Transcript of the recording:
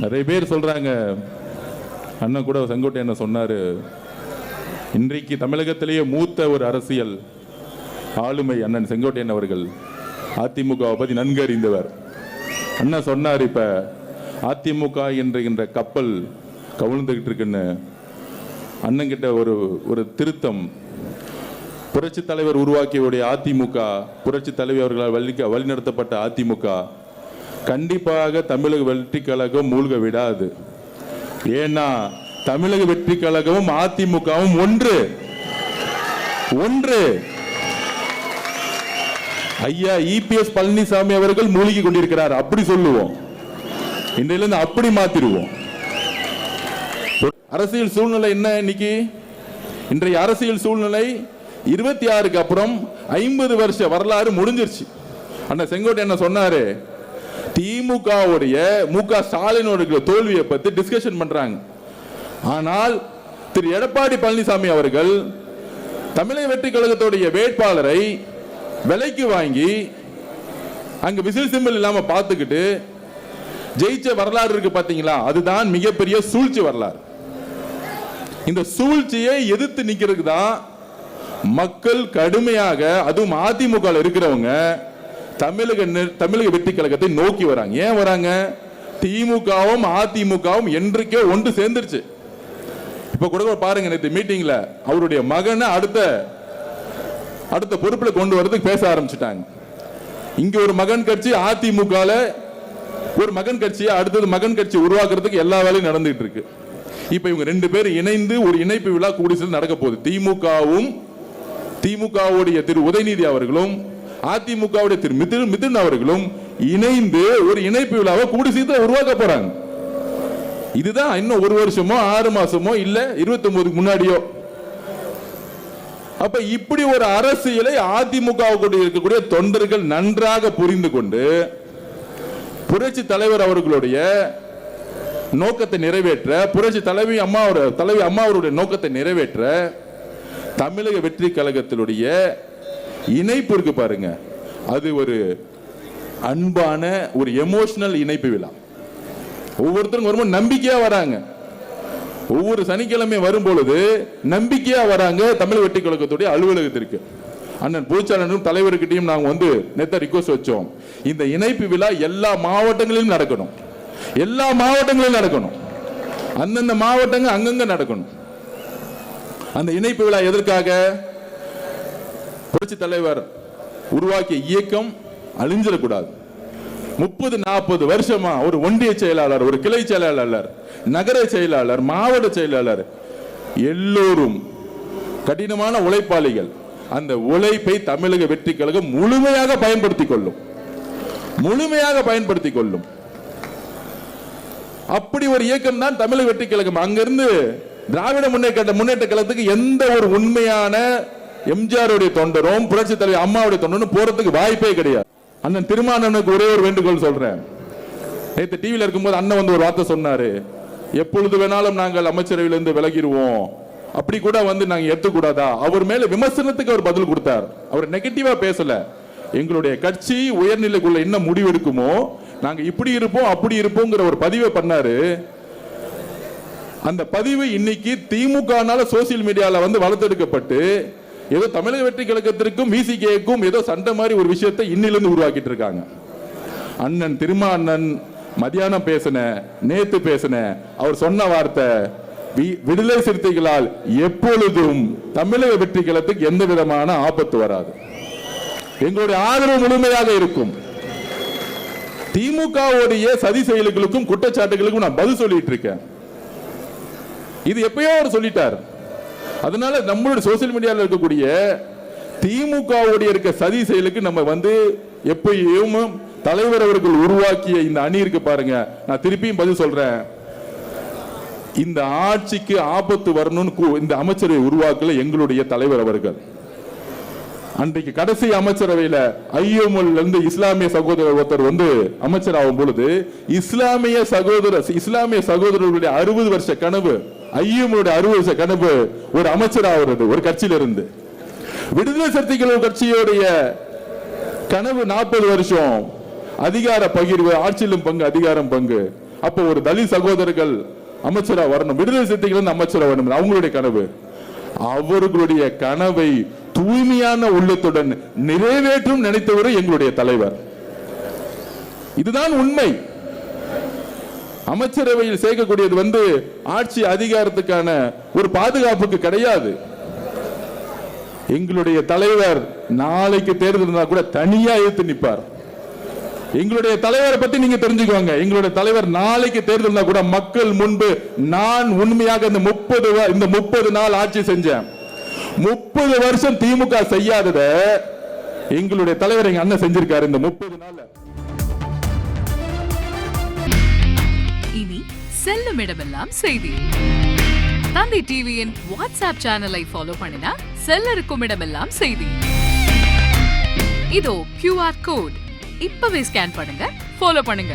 நிறைய பேர் சொல்றாங்க, அண்ணன் கூட செங்கோட்டையன் சொன்னாரு, இன்றைக்கு தமிழகத்திலேயே மூத்த ஒரு அரசியல் ஆளுமை அண்ணன் செங்கோட்டையன் அவர்கள். அதிமுகவை பற்றி நன்கு அறிந்தவர். அண்ணன் சொன்னார், இப்ப அதிமுக என்கின்ற கப்பல் கவிழ்ந்துகிட்டு இருக்குன்னு. அண்ணன் கிட்ட ஒரு திருத்தம், புரட்சி தலைவர் உருவாக்கிய அதிமுக, புரட்சி தலைவர் அவர்களால் வழிநடத்தப்பட்ட அதிமுக கண்டிப்பாக தமிழக வெற்றி கழகம் மூழ்க விடாது. ஏன்னா தமிழக வெற்றி கழகமும் அதிமுகவும் ஒன்று ஒன்று. ஐயா இபிஎஸ் பழனிசாமி அவர்கள் மூழ்கி கொண்டிருக்கிறார், அப்படி சொல்லுவோம். இன்றையிலிருந்து அப்படி மாத்திடுவோம். அரசியல் சூழ்நிலை என்ன இன்னைக்கு? இன்றைய அரசியல் சூழ்நிலை 26க்கு அப்புறம் 50 வருஷ வரலாறு முடிஞ்சிருச்சு. அண்ணா செங்கோட்டை என்ன சொன்னாரு, திமுகவுடைய மு.க. ஸ்டாலினோட தோல்வியை பத்தி டிஸ்கஷன் பண்றாங்க. ஆனால் திரு எடப்பாடி பழனிசாமி அவர்கள் தமிழக வெற்றி கழகத்துடைய வேட்பாளரை விலைக்கு வாங்கி அங்க விசில் சிம்பிள் இல்லாம பார்த்துக்கிட்டு ஜெயிச்ச வரலாறு இருக்கு பாத்தீங்களா? அதுதான் மிகப்பெரிய சூழ்ச்சி வரலாறு. இந்த சூழ்ச்சியை எதிர்த்து நிக்கிறதுக்கு தான் மக்கள் கடுமையாக, அதுவும் அதிமுக இருக்கிறவங்க தமிழக வெற்றி கழகத்தை நோக்கி வராங்க. ஏன் வராங்க? திமுகவும் அதிமுகவும் என்றைக்கே ஒன்று சேர்ந்துருச்சு. இப்ப கூட பாருங்க, நேற்று மீட்டிங்ல அவருடைய மகனை அடுத்த பொறுப்புல கொண்டு வரதுக்கு பேச ஆரம்பிச்சுட்டாங்க. இங்க ஒரு மகன் கட்சி, அதிமுக ஒரு மகன் கட்சியை அடுத்தது மகன் கட்சி உருவாக்குறதுக்கு எல்லா வேலையும் நடந்துட்டு இருக்கு. இப்ப இவங்க ரெண்டு பேரும் இணைந்து ஒரு இணைப்பு விழா கூடிசல் நடக்க போகுது. திமுகவுடைய திரு உதயநிதி அவர்களும் அதிமுகவுடைய திரு மிதுன் அவர்களும் இணைந்து ஒரு இணைப்பு விழாவை கூடி சீக்கிரம் உருவாக்க போறாங்க. இதுதான் இன்னும் 1 வருஷமோ 6 மாசமோ இல்ல 29க்கு முன்னாடியோ. அப்ப இப்படி ஒரு அரசியலை அதிமுக இருக்கக்கூடிய தொண்டர்கள் நன்றாக புரிந்து கொண்டு புரட்சி தலைவர் அவர்களுடைய நோக்கத்தை நிறைவேற்ற, புரட்சி தலைவி அம்மா அவருடைய நோக்கத்தை நிறைவேற்ற தமிழக வெற்றி கழகத்தினுடைய இணைப்பு இருக்கு பாருங்க, அது ஒரு அன்பான ஒரு எமோஷனல் இணைப்பு விழா. ஒவ்வொருத்தரும் ரொம்ப நம்பிக்கையா வராங்க. ஒவ்வொரு சனிக்கிழமை வரும் பொழுது நம்பிக்கையா வராங்க தமிழக வெற்றி கழகத்துடைய அலுவலகத்திற்கு. அண்ணன் பொதுச்சாளரும் தலைவர்கிட்டையும் நாங்க நேத்த ரிக்வெஸ்ட் வச்சோம், இந்த இணைப்பு விழா எல்லா மாவட்டங்களிலும் நடக்கணும். எல்லா மாவட்டங்களிலும் நடக்கணும். அந்தந்த மாவட்டங்கள் அங்கங்க நடக்கணும். அந்த இணைப்பு விழா எதற்காக? புரட்சி தலைவர் உருவாக்கிய இயக்கம் அழிஞ்சிடக்கூடாது. 30-40 வருஷமா ஒரு ஒன்றிய செயலாளர், ஒரு கிளை செயலாளர், நகர செயலாளர், மாவட்ட செயலாளர் எல்லோரும் கடினமான உழைப்பாளிகள். அந்த உழைப்பை தமிழக வெற்றி கழகம் முழுமையாக பயன்படுத்திக் கொள்ளும். அப்படி ஒரு இயக்கம் தான் தமிழக வெற்றி கழகம். அங்கிருந்து திராவிட முன்னேற்ற கழகத்துக்கு எந்த ஒரு உண்மையான எம்ஜிஆருடைய தொண்டரும் புரட்சி தலைவர் அம்மாவுடைய தொண்டரும் போறதுக்கு வாய்ப்பே கிடையாது. அண்ணன் திருமானனுக்கு ஒரே ஒரு வேண்டுகோள் சொல்றேன். நேற்று டிவியில் இருக்கும்போது அண்ணன் ஒரு வார்த்தை சொன்னாரு, எப்பொழுது வேணாலும் நாங்கள் அமைச்சரவையிலிருந்து விலகிடுவோம், அப்படி கூட நாங்க ஏத்துக்கூடாதா? அவர் மேல விமர்சனத்துக்கு அவர் பதில் கொடுத்தார். அவர் நெகட்டிவா பேசல. எங்களுடைய கட்சி உயர்நிலைக்குள்ள என்ன முடிவு எடுக்குமோ நாங்க இப்படி இருப்போம் அப்படி இருப்போங்கிற ஒரு பதிவை பண்ணாரு. அந்த பதிவு இன்னைக்கு திமுகனால சோசியல் மீடியால வளர்த்தெடுக்கப்பட்டு ஏதோ தமிழக வெற்றி கழகத்திற்கும் விசிகேக்கும் ஏதோ சண்டை மாதிரி ஒரு விஷயத்தை இன்னிலிருந்து உருவாக்கிட்டு இருக்காங்க. அண்ணன் திருமானன் மதியானம் நேத்து அவர் சொன்ன வார்த்தை, விடுதலை சிறுத்தைகளால் எப்பொழுதும் தமிழக வெற்றி கழகத்துக்கு எந்த விதமான ஆபத்து வராது, எங்களுடைய ஆதரவு முழுமையாக இருக்கும். திமுகவுடைய சதி செயல்களுக்கும் குற்றச்சாட்டுகளுக்கும் நான் பதில் சொல்லிட்டு இருக்கேன். இது எப்பயோ அவர் சொல்லிட்டார். அதனால நம்மளுடைய சோசியல் மீடியாவில் இருக்கக்கூடிய திமுகவுடைய இருக்க சதி செயலுக்கு நம்ம எப்பயும் தலைவர் அவர்கள் உருவாக்கிய இந்த அணி இருக்கு பாருங்க. நான் திருப்பியும் பதில் சொல்றேன், இந்த ஆட்சிக்கு ஆபத்து வரணும்னு இந்த அமைச்சரை உருவாக்கல எங்களுடைய தலைவர் அவர்கள். அன்றைக்கு கடைசி அமைச்சரவையில் ஐயோமல் இருந்து இஸ்லாமிய சகோதரர் ஒருத்தர் அமைச்சர் ஆகும் பொழுது இஸ்லாமிய சகோதரர்களுடைய 60 வருஷ கனவு, ஐயோமலுடைய 60 வருஷ கனவு ஒரு அமைச்சர் ஆகிறது ஒரு கட்சியில இருந்து. விடுதலை சிறுத்தைகள் கட்சியுடைய கனவு 40 வருஷம் அதிகார பகிர்வு, ஆட்சியிலும் பங்கு, அதிகாரம் பங்கு. அப்போ ஒரு தலித் சகோதரர்கள் அமைச்சரா வரணும், விடுதலை சிறுத்தைகள் அமைச்சரா வரணும், அவங்களுடைய கனவு. அவர்களுடைய கனவை தூய்மையான உள்ளத்துடன் நிறைவேற்றும் நினைத்தவர் எங்களுடைய தலைவர். இதுதான் உண்மை. அமைச்சரவையில் சேர்க்கக்கூடியது ஆட்சி அதிகாரத்துக்கான ஒரு பாதுகாப்புக்கு கிடையாது. எங்களுடைய தலைவர் நாளைக்கு தேர்தல் கூட தனியா எதிர்த்து நிற்பார். எங்களுடைய தலைவரை பத்தி நீங்க தெரிஞ்சுக்கோங்க. எங்களுடைய தலைவர் நாளைக்கு தேர்தல் கூட மக்கள் முன்பு நான் உண்மையாக இந்த 30 நாள் ஆட்சி செஞ்சேன், 30 வருஷம் திமுக செய்யாதத எங்களுடைய தலைவர் எங்க அண்ணன் செஞ்சிருக்காரு இந்த 30 நாள்ல. இனி செல்லும் இடமெல்லாம் செய்தி. தந்தி டிவியின் வாட்ஸ்அப் சேனலை ஃபாலோ பண்ணினா செல்ல இருக்கும் இடமெல்லாம் செய்தி. இதோ QR கோட், இப்பவே ஸ்கேன் பண்ணுங்க, ஃபாலோ பண்ணுங்க.